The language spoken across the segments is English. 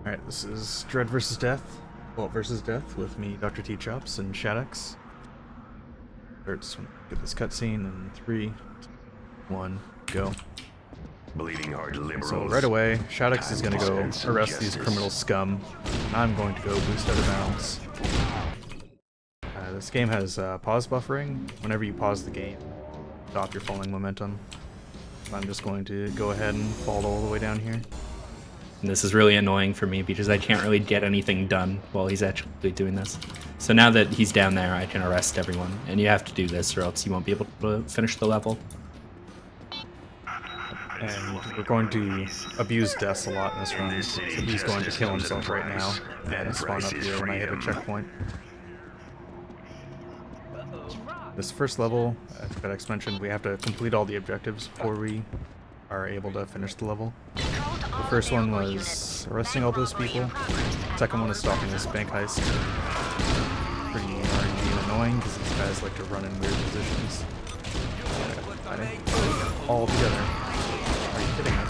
Alright, this is Dredd versus Death. Vault versus Death with me, Dr. T Chops, and Shaddex. Let's get this cutscene in 3, 2, 1, go. Bleeding heart liberals. So right away, Shaddex is going to go arrest these criminal scum, and I'm going to go boost out of bounds. This game has pause buffering. Whenever you pause the game, stop your falling momentum. I'm just going to go ahead and fall all the way down here. And this is really annoying for me because I can't really get anything done while he's actually doing this. So now that he's down there, I can arrest everyone. And you have to do this or else you won't be able to finish the level. And we're going to abuse deaths a lot in this run, so he's going to kill himself right now and spawn up here when I hit a checkpoint. This first level, as Shaddex mentioned, we have to complete all the objectives before we are able to finish the level. The first one was arresting all those people. The second one is stopping this bank heist. Pretty RNG and annoying because these guys like to run in weird positions. All together. Are you kidding me?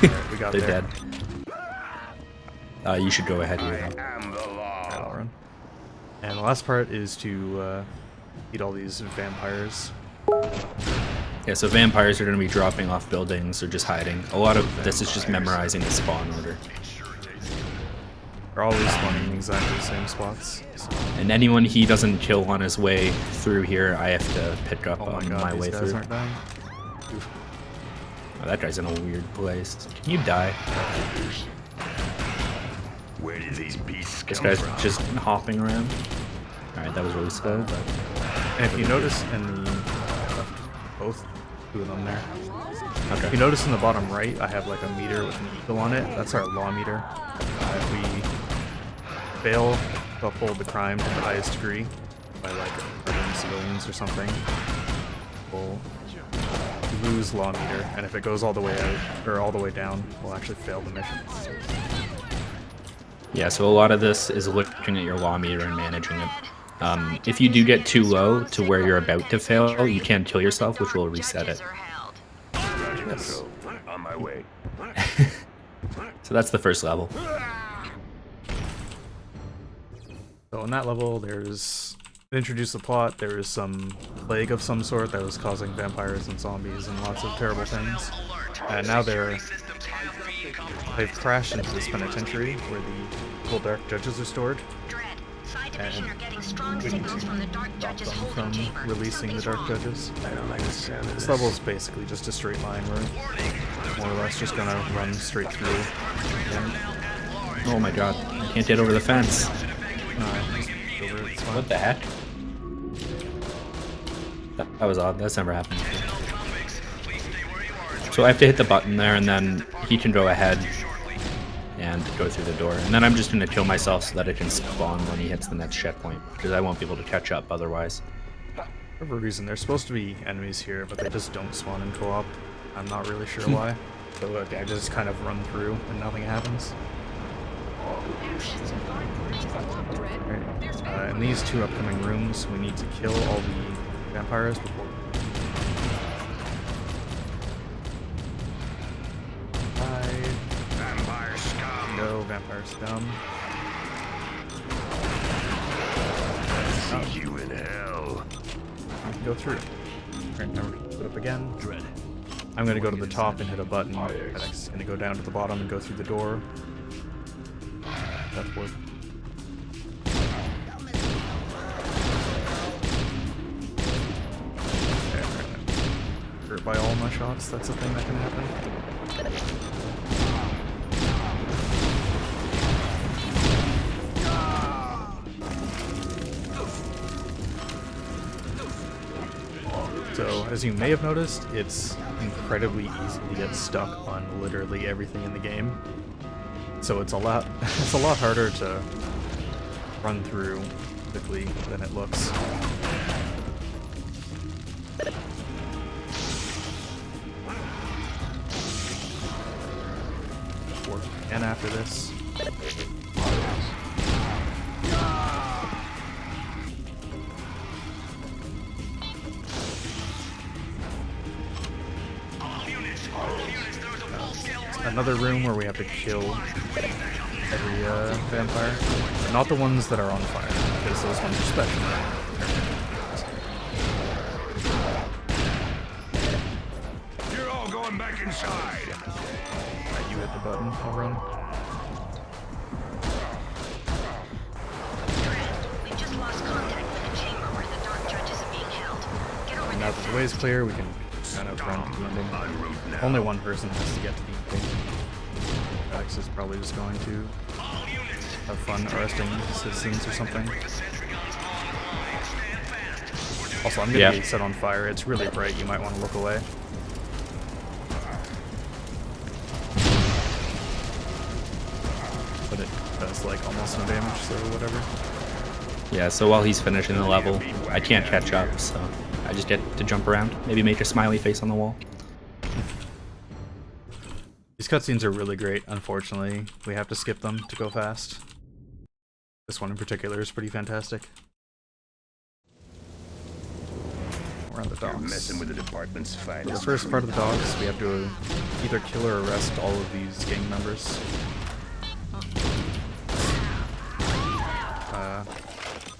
Right, we got They're there. dead. You should go ahead here. Alright, I'll run. And the last part is to eat all these vampires. Yeah, so vampires are going to be dropping off buildings or just hiding. A lot of this is just memorizing the spawn order. They're always spawning in exactly the same spots. And anyone he doesn't kill on his way through here, I have to pick up on my way these guys through. aren't dying. Oh, that guy's in a weird place. Can you die? Where did these beasts This come guy's from? just hopping around. Alright, that was really slow, but... And if you notice in the both two of them there. Okay. If you notice in the bottom right, I have like a meter with an eagle on it. That's our law meter. If we fail to uphold the crime to the highest degree by like murdering civilians or something, we'll lose law meter. And if it goes all the way out or all the way down, we'll actually fail the mission. Yeah, so a lot of this is looking at your law meter and managing it. If you do get too low to where you're about to fail, you can kill yourself, which will reset it. Yes. On my way. So that's the first level. So in that level, there's introduce the plot. There is some plague of some sort that was causing vampires and zombies and lots of terrible things. And now they've crashed into this penitentiary where the evil dark judges are stored. And we need to stop them from releasing the dark judges. I don't like the sound of This level is basically just a straight line. We're more or less just gonna run straight through. And, Oh my god, I can't get over the fence. just over it, it's fine. What the heck? That was odd, that's never happened before. So I have to hit the button there and then he can go ahead and go through the door. And then I'm just going to kill myself so that it can spawn when he hits the next checkpoint, because I won't be able to catch up otherwise. For whatever reason, there's supposed to be enemies here, but they just don't spawn in co-op. I'm not really sure why. So I just kind of run through and nothing happens. Right. In these two upcoming rooms, we need to kill all the vampires before. vampire scum. Go, vampire scum. See you in hell. I can go through. Right, now we're gonna put up again. Dredd. I'm gonna go to the top and hit a button. Shaddex is gonna go down to the bottom and go through the door. That's what. Hurt by all my shots. That's a thing that can happen. So, as you may have noticed, it's incredibly easy to get stuck on literally everything in the game. So it's a lot harder to run through quickly than it looks. And after this. another room where we have to kill every vampire. But not the ones that are on fire, because those ones are special. You're all going back inside. You hit the button, I'll run. We've just lost contact with the chamber where the dark judges are being held. Get over And now there. that the way's clear, we can kind of run to the ending. Only one person has to get to the ending. Alex is probably just going to have fun arresting citizens or something. Also, I'm gonna be set on fire. It's really bright. You might want to look away. But it does like almost no damage, so whatever. Yeah, so while he's finishing the level, I can't catch up, so I just get to jump around. Maybe make a smiley face on the wall. These cutscenes are really great. Unfortunately, we have to skip them to go fast. This one in particular is pretty fantastic. We're on the You're docks. messing with the department's For the finest. first part of the docks, we have to either kill or arrest all of these gang members.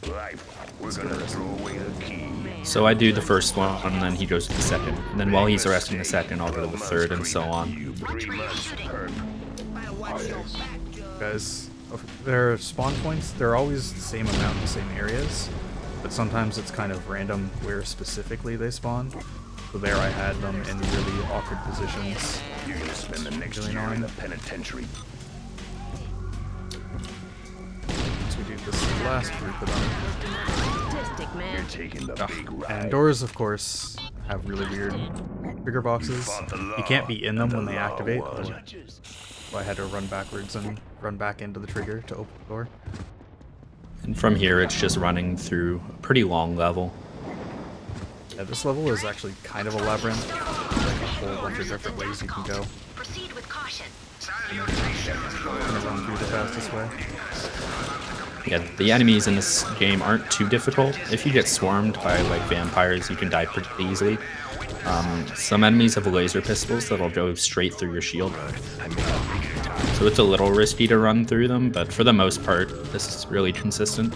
Life. We're gonna throw away the key. So I do the first one, and then he goes to the second. And then while he's arresting the second, I'll go to the third, and so on. You 3 months perp. Guys, their spawn points, they're always the same amount in the same areas, but sometimes it's kind of random where specifically they spawn. So there I had them in really awkward positions. You're gonna spend the next Really year in annoying. the penitentiary. So we do this last group of them. Statistic, man. You're taking the big ride. And doors, of course, have really weird trigger boxes. You can't be in them when they activate. So I had to run backwards and run back into the trigger to open the door. And from here, it's just running through a pretty long level. Yeah, this level is actually kind of a labyrinth. Like a whole bunch of different ways you can go. Proceed with caution. I'm gonna run through the fastest way. Yeah, the enemies in this game aren't too difficult. If you get swarmed by like vampires, you can die pretty easily. Some enemies have laser pistols that'll go straight through your shield. So it's a little risky to run through them, but for the most part, this is really consistent.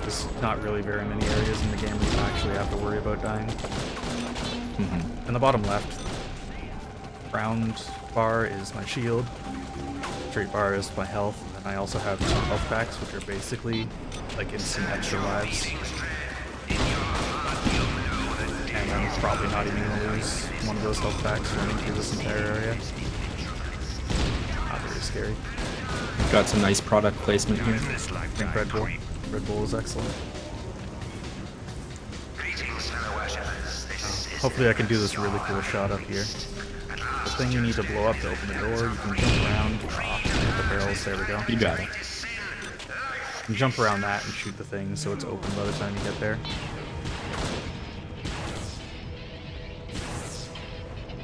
There's not really very many areas in the game where you actually have to worry about dying. In the bottom left, round bar is my shield, straight bar is my health, and then I also have 2 health packs, which are basically like instant extra lives. And I'm probably not even going to lose one of those health packs running through this entire area. Not very scary. Got some nice product placement here. I think Red Bull. Red Bull is excellent. Hopefully I can do this really cool shot up here. The thing you need to blow up to open the door, you can jump around, hit the barrels, there we go. You got it. You can jump around that and shoot the thing so it's open by the time you get there.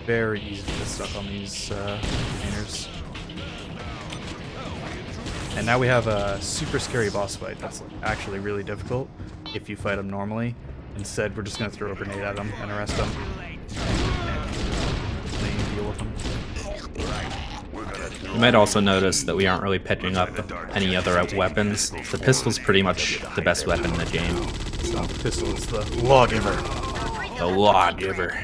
Very easy to get stuck on these containers. And now we have a super scary boss fight that's actually really difficult if you fight him normally. Instead, we're just going to throw a grenade at him and arrest him. And deal with him. You might also notice that we aren't really picking up any other weapons. The pistol's pretty much the best weapon in the game. So, pistol is the lawgiver. The lawgiver.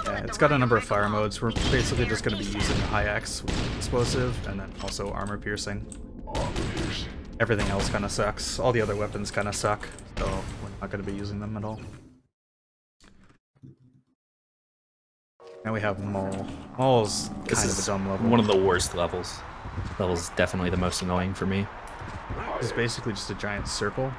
Yeah, it's got a number of fire modes. We're basically just going to be using a high X explosive and then also armor piercing. Everything else kind of sucks. All the other weapons kind of suck, so we're not going to be using them at all. Now we have Maul. Maul's This kind of a is dumb level. one of the worst levels. Level's definitely the most annoying for me. It's basically just a giant circle,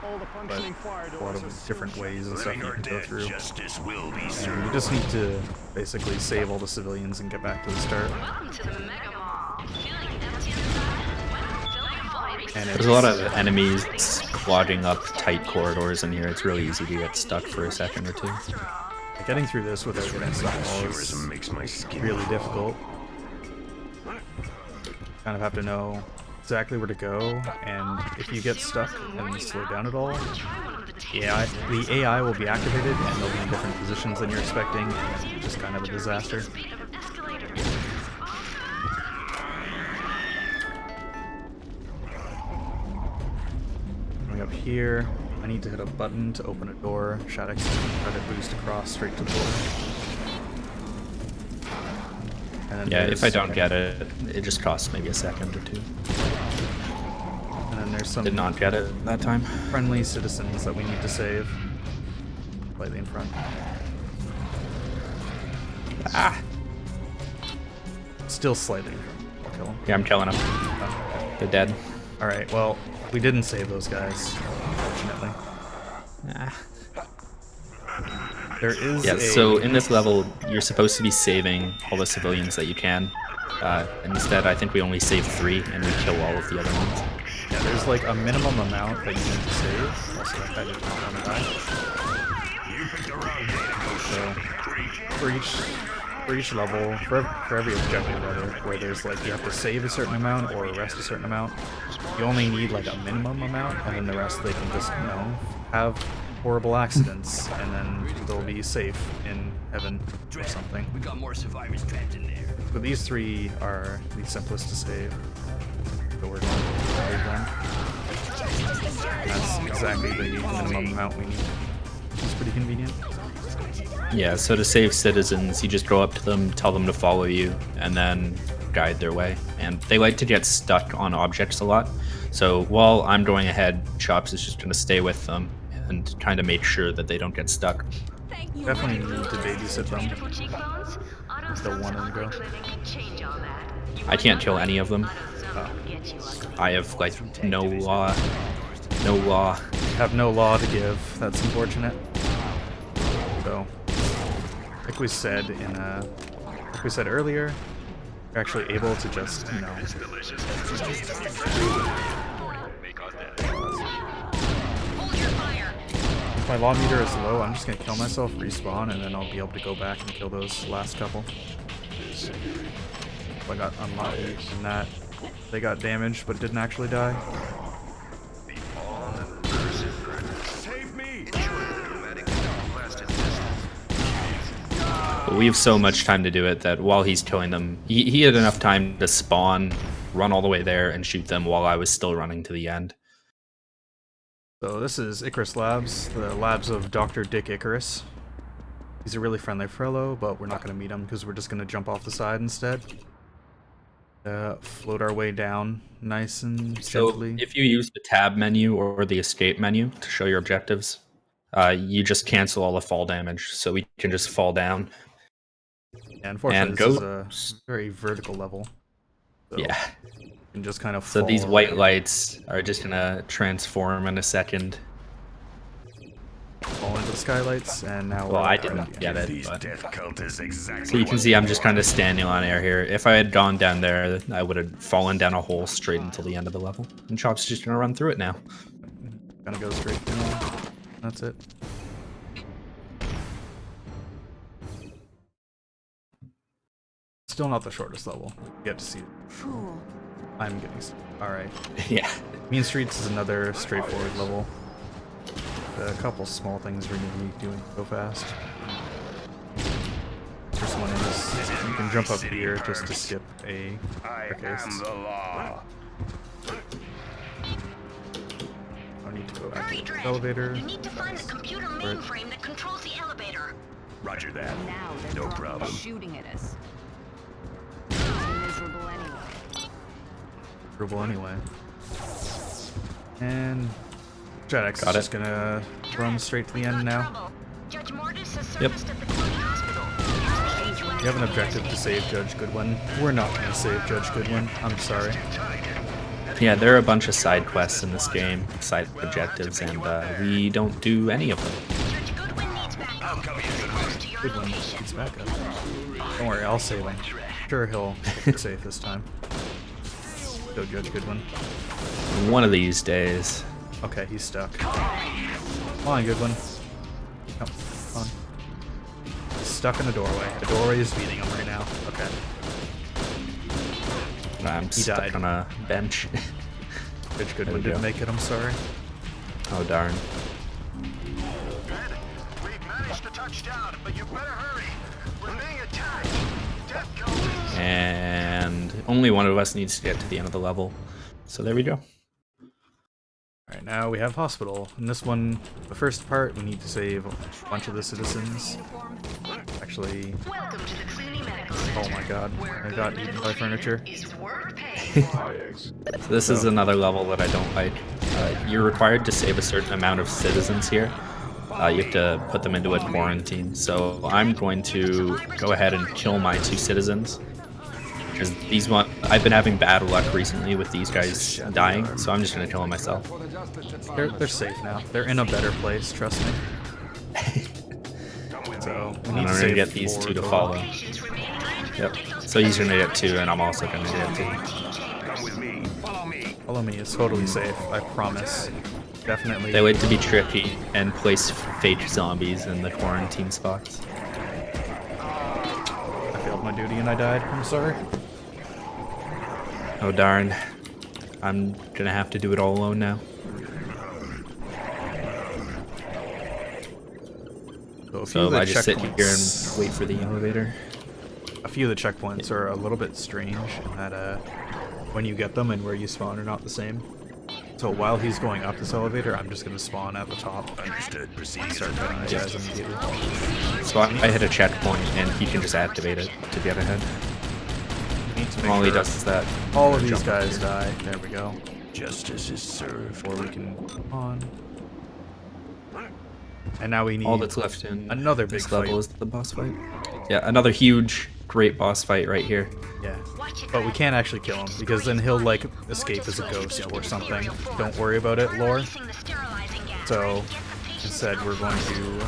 but a lot of different ways and stuff you can go through. Justice will be And served. you just need to basically save all the civilians and get back to the start. Welcome to the Mega Mall. Feeling empty inside? Well, fill your void. And There's a lot of enemies clogging up tight corridors in here. It's really easy to get stuck for a second or two. getting through this without getting stuck all is Tourism makes my skin really crawl. difficult. Kind of have to know exactly where to go, and if you get stuck and slow down at all, the AI will be activated and they'll be in different positions than you're expecting, and it's just kind of a disaster. here. I need to hit a button to open a door. Shaddex is going to try to boost across straight to the door. And then Yeah, if I don't there's- get it, it just costs maybe a second or two. And then there's some Did not get it that time. friendly citizens that we need to save. Slightly in front. Ah! Still slightly in front. I'll kill them. Yeah, I'm killing them. Oh, They're dead. okay. Alright, well, we didn't save those guys, unfortunately. Ah. There is Yeah, a... so in this level, you're supposed to be saving all the civilians that you can. And instead, I think we only save 3, and we kill all of the other ones. Yeah, there's like a minimum amount that you need to save. Also, that guy did not want to die. So, for each level, for every objective rather, where there's like you have to save a certain amount or rest a certain amount, you only need like a minimum amount, and then the rest they can just, you know, have horrible accidents, and then they'll be safe in heaven or something. We got more survivors trapped in there. But these 3 are the simplest to save. So we're going to save them. That's exactly the minimum amount we need. It's pretty convenient. Yeah, so to save citizens, you just go up to them, tell them to follow you, and then guide their way. And they like to get stuck on objects a lot. So while I'm going ahead, Chops is just going to stay with them and kind of make sure that they don't get stuck. Definitely need to babysit them. Beautiful cheekbones. The one and go. I can't kill any of them. Oh. I have, like, no law. No law. Have no law to give. That's unfortunate. So, like we said earlier, you're actually able to just, you know, Hold your fire. if my law meter is low, I'm just gonna kill myself, respawn, and then I'll be able to go back and kill those last couple. So I got unlucky in that. They got damaged, but didn't actually die. Save me! But we have so much time to do it that while he's killing them, he had enough time to spawn, run all the way there, and shoot them while I was still running to the end. So this is Icarus Labs, the labs of Dr. Dick Icarus. He's a really friendly fellow, but we're not going to meet him because we're just going to jump off the side instead. Float our way down nice and So gently. if you use the tab menu or the escape menu to show your objectives, you just cancel all the fall damage, so we can just fall down. Yeah, unfortunately, and this go. is a very vertical level. So Yeah. you can just kind of So fall these white around, lights are just gonna transform in a second. fall into the skylights, and now Well, we're I didn't get it, These but death cultists exactly so you can what see I'm just kind of standing on air here. If I had gone down there, I would have fallen down a hole straight until the end of the level. And Chop's just gonna run through it now. Gonna go straight through. That's it. Still not the shortest level. You get to see it. Fool. I'm getting. Alright. Yeah. Mean Streets is another straightforward level. A couple small things we're gonna be doing so fast. First one is you can jump up here just to skip a I staircase. am the law. I need to go back Hurry, to the Dredd. elevator. You need to find the computer Right. mainframe that controls the elevator. Roger that. Now they're No dropping problem. shooting at us. It's miserable anyway. Dribble anyway. And Shaddex is Got it. just gonna run straight to the end now. Trouble. Judge Mortis has Yep. surfaced at the Colony Hospital. Here's the HUD. You have an objective to save Judge Goodwin. We're not gonna save Judge Goodwin. I'm sorry. Yeah, there are a bunch of side quests in this game, side objectives, and we don't do any of them. Judge Goodwin needs backup. Close to your Goodwin location. needs backup. Don't worry, I'll save him. Sure, he'll get safe this time. Go Judge Goodwin. One of these days. Okay, he's stuck. Come on, Goodwin. No, come on. He's stuck in the doorway. The doorway is beating him right now. Okay. I'm He stuck died. on a bench. Judge Goodwin There we didn't go. make it, I'm sorry. Oh darn. We've managed to touch down, but you better hurry. We're being attacked. Death cultists. And only one of us needs to get to the end of the level. So there we go. Alright, now we have hospital. In this one, the first part, we need to save a bunch of the citizens. Actually, Welcome to the Clooney Medical Center. oh my god, I got eaten by furniture. Is worth paying for. So this is another level that I don't like. You're required to save a certain amount of citizens here. You have to put them into a quarantine. So I'm going to go ahead and kill my 2 citizens. Because these one, I've been having bad luck recently with these guys dying, so I'm just gonna kill them myself. They're safe now. They're in a better place, trust me. So we And need I'm to gonna save get these 4 2 to total. follow. Patients remaining. Yep. So he's gonna get 2, and I'm also gonna get 2. Come with me. Follow me. Follow me, it's totally safe, I promise. Definitely. They like to be tricky and place fake zombies in the quarantine spots. I failed my duty and I died. I'm sorry. Oh darn. I'm gonna have to do it all alone now. So a few So of the I just sit here checkpoints- and wait for the elevator. A few of the checkpoints are a little bit strange in that when you get them and where you spawn are not the same. So while he's going up this elevator, I'm just gonna spawn at the top Understood. Proceed. and start fighting the guys immediately. So I hit a checkpoint and he can just activate it to get ahead. We need to make All he sure does is that. all of these jump up guys here. die. There we go. Justice is served. Before we can move on. And now we need All that's left in another big this level fight. is the boss fight. Yeah, another huge, great boss fight right here. Yeah. But we can't actually kill him because then he'll like escape as a ghost or something. Don't worry about it, lore. So instead we're going to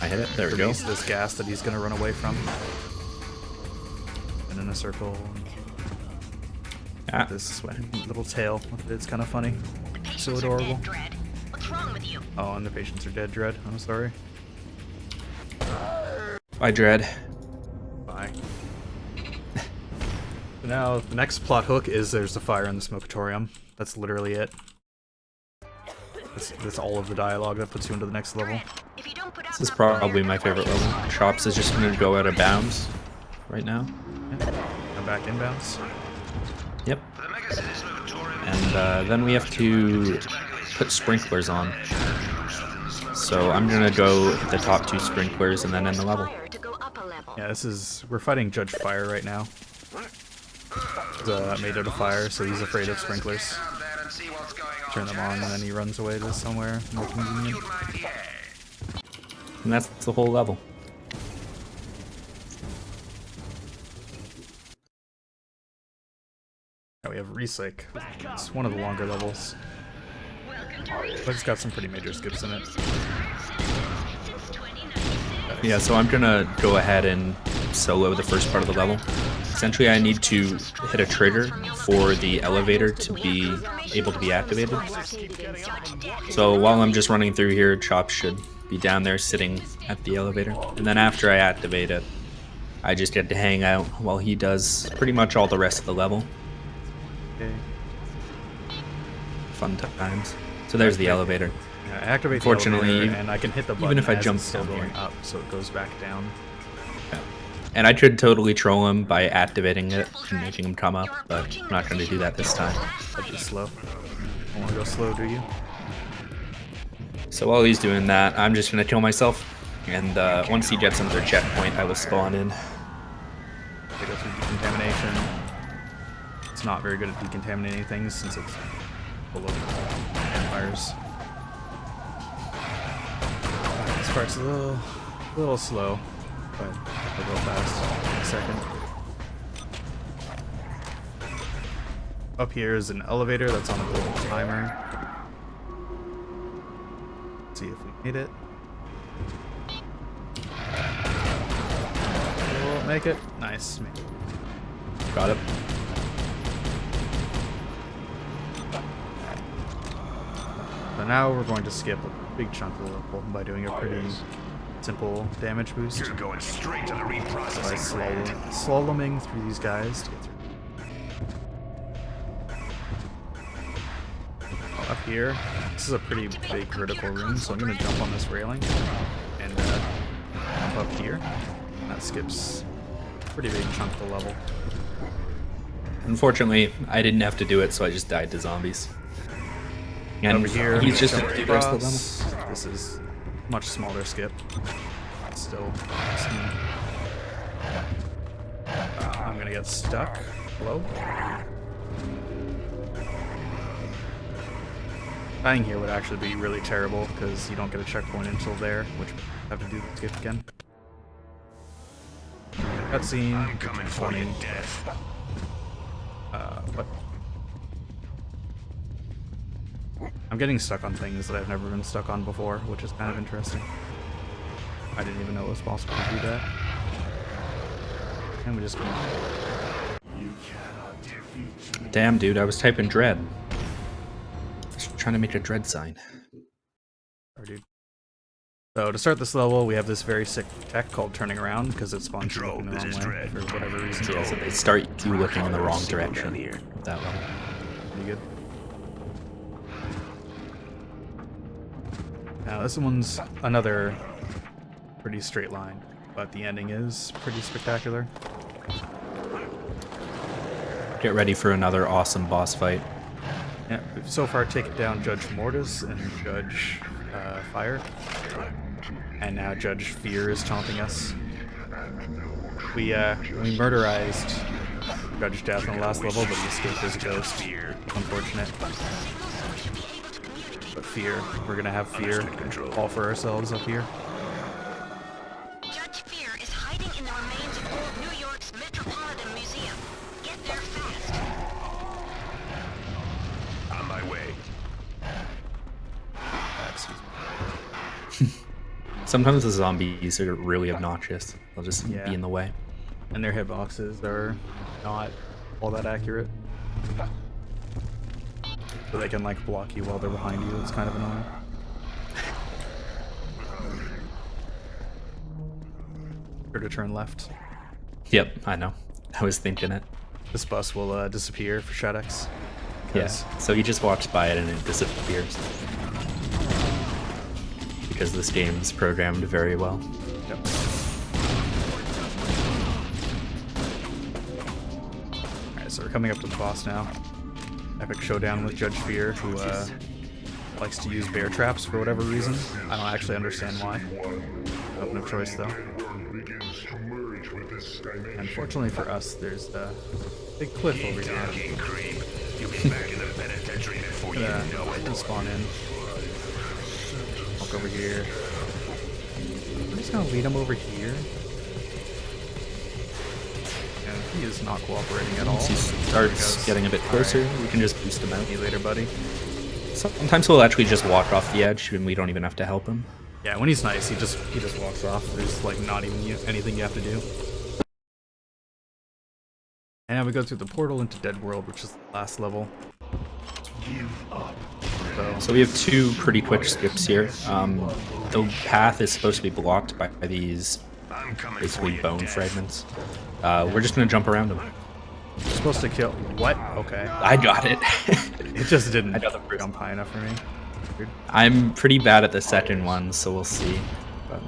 I hit it. There we go. release this gas that he's gonna run away from. And in a circle. Ah, This little tail. It's kind of funny. So adorable. Dredd. What's wrong with you? Oh, and the patients are dead, Dredd. I'm sorry. bye, Dredd. Bye. So now, the next plot hook is there's a fire in the smokatorium. That's literally it. That's all of the dialogue that puts you into the next level. If you don't put out This is that fire, probably my favorite level. Chops is just gonna go out of bounds right now. I'm back inbounds. Yep. And then we have to put sprinklers on. So I'm gonna go hit the top 2 sprinklers and then end the level. fire to go up a level. Yeah, we're fighting Judge Fire right now. He's made out of fire, so he's afraid of sprinklers. Turn them on, and then he runs away to somewhere more convenient. And that's the whole level. Now we have Recyc. It's one of the longer levels. But it's got some pretty major skips in it. Yeah, so I'm gonna go ahead and solo the first part of the level. Essentially, I need to hit a trigger for the elevator to be able to be activated. So while I'm just running through here, Chop should be down there sitting at the elevator. And then after I activate it, I just get to hang out while he does pretty much all the rest of the level. Okay. Fun times. So there's the elevator. Yeah, I activate Unfortunately, the elevator, and I can hit the button even if I as jump it's still down going here. up, so it goes back down. And I could totally troll him by activating it and making him come up, but I'm not going to do that this time. That'd be slow. Don't want to go slow, do you? So while he's doing that, I'm just going to kill myself. And once he gets another checkpoint, I will spawn in. They go through decontamination. It's not very good at decontaminating things since it's full of vampires. This part's a little slow, but I'll go fast in a second. Up here is an elevator that's on a little timer. Let's see if we made it. We'll make it. Nice. Made it. Got it. So now we're going to skip a big chunk of the level by doing a pretty simple damage boost You're going straight to the by reprocessing. slaloming through these guys to get through. Up here, this is a pretty big vertical room, so I'm going to jump on this railing and jump up here. That skips a pretty big chunk of the level. Unfortunately, I didn't have to do it, so I just died to zombies. And Over here, he's just jump gonna do the rest of the level. across. This is much smaller skip. Still, I'm gonna get stuck. Hello? Dying here would actually be really terrible because you don't get a checkpoint until there, which I have to do the skip again. Cutscene. I'm coming for you, 20. Death. What? I'm getting stuck on things that I've never been stuck on before, which is kind of interesting. I didn't even know it was possible to do that. And we just go. Damn, dude, I was typing Dredd. Just trying to make a Dredd sign. Sorry, dude. So to start this level, we have this very sick tech called turning around because it spawns you looking the wrong way for whatever reason. Yeah, so they start you looking in the wrong direction of that level. Pretty good. Now this one's another pretty straight line, but the ending is pretty spectacular. Get ready for another awesome boss fight. Yeah, we've so far taken down Judge Mortis and Judge Fire, and now Judge Fear is taunting us. We murderized Judge Death in the last level, but he escaped as a ghost. Unfortunate. But Fear, we're gonna have Fear all for ourselves up here. Judge Fear is hiding in the remains of old New York's Metropolitan Museum. Get there fast. On my way. Excuse me. Sometimes the zombies are really obnoxious. They'll just Yeah. be in the way. And their hitboxes are not all that accurate. So they can like block you while they're behind you. It's kind of annoying. Sure to turn left. Yep, I know. I was thinking it. This bus will disappear for Shaddex. Yes. So he just walks by it and it disappears. Because this game's programmed very well. Yep. Alright, so we're coming up to the boss now. Epic showdown with Judge Fear, who likes to use bear traps for whatever reason. I don't actually understand why. Open of choice though. Unfortunately for us, there's a big cliff over here. Talking creep. You'll be back in the penitentiary before you know it. We'll spawn in. Walk over here. I'm just gonna lead him over here. And he is not cooperating at all. Once he starts getting a bit closer, we can just boost him out. See you later, buddy. Sometimes he'll actually just walk off the edge and we don't even have to help him. Yeah, when he's nice, he just walks off. There's like not even anything you have to do. And now we go through the portal into Dead World, which is the last level. So we have two pretty quick skips here. The path is supposed to be blocked by these I'm coming basically for you, bone Death. fragments. We're just gonna jump around them. You're supposed to kill. What? Okay. I got it. It just didn't I got the first jump high enough for me. Weird. I'm pretty bad at the second one, so we'll see. But...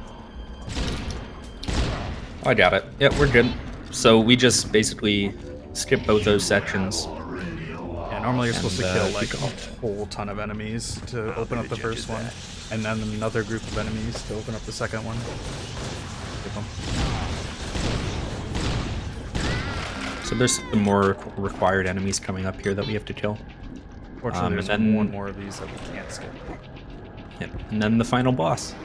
Oh, I got it. Yeah, we're good. So we just basically skip both those sections. Yeah, normally you're supposed to And, kill like keep a whole ton of enemies to open up the first one, and then another group of enemies to open up the second one. Skip 'em. So there's some more required enemies coming up here that we have to kill. Fortunately, there's and then- one more of these that we can't skip. Yep. And then the final boss.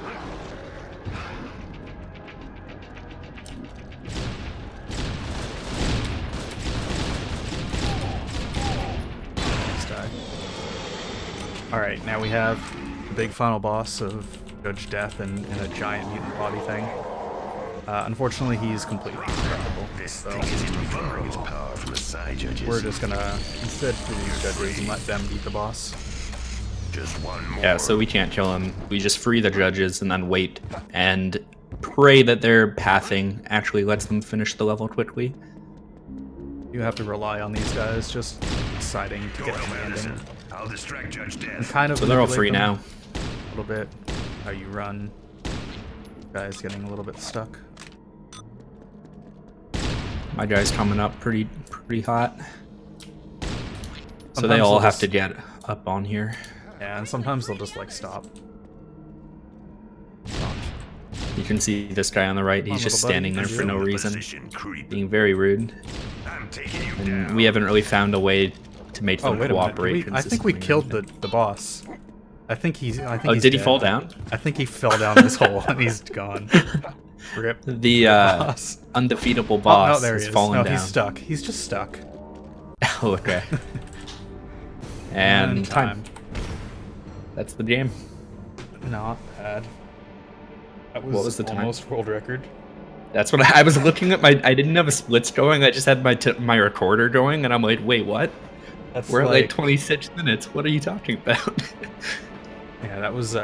Alright, now we have the big final boss of Judge Death and a giant mutant body thing. Unfortunately, he's completely indestructible, so He's recovering his power from the side judges. we're just gonna instead freeze judges and let them beat the boss. Just one more. Yeah, so we can't kill him. We just free the judges and then wait and pray that their pathing actually lets them finish the level quickly. You have to rely on these guys just deciding to Go get well, to the ending. Madison. I'll distract Judge And Death. kind of So they're all manipulate free them now. A little bit. How you run. Guys getting a little bit stuck. My guy's coming up pretty hot. So Sometimes they all they'll have just- to get up on here. Yeah, and sometimes they'll just like stop. You can see this guy on the right. He's just little buddy. standing there for no reason, Position, creep. being very rude. I'm taking you And down. we haven't really found a way to make Oh them wait a minute. cooperate. I think we consistently or killed anything. the boss. I think he's. I think Oh, he's did he dead. fall down? I think he fell down this hole and he's gone. Rip. The boss. undefeatable Oh, boss no, there he has is. fallen No, down. he's stuck. He's just stuck. Oh, okay. And time. That's the game. Not bad. That was, What was the time? almost world record. That's what I was looking at. I didn't have a splits going. I just had my recorder going, and I'm like, wait, what? That's We're at like 26 minutes. What are you talking about? Yeah, that was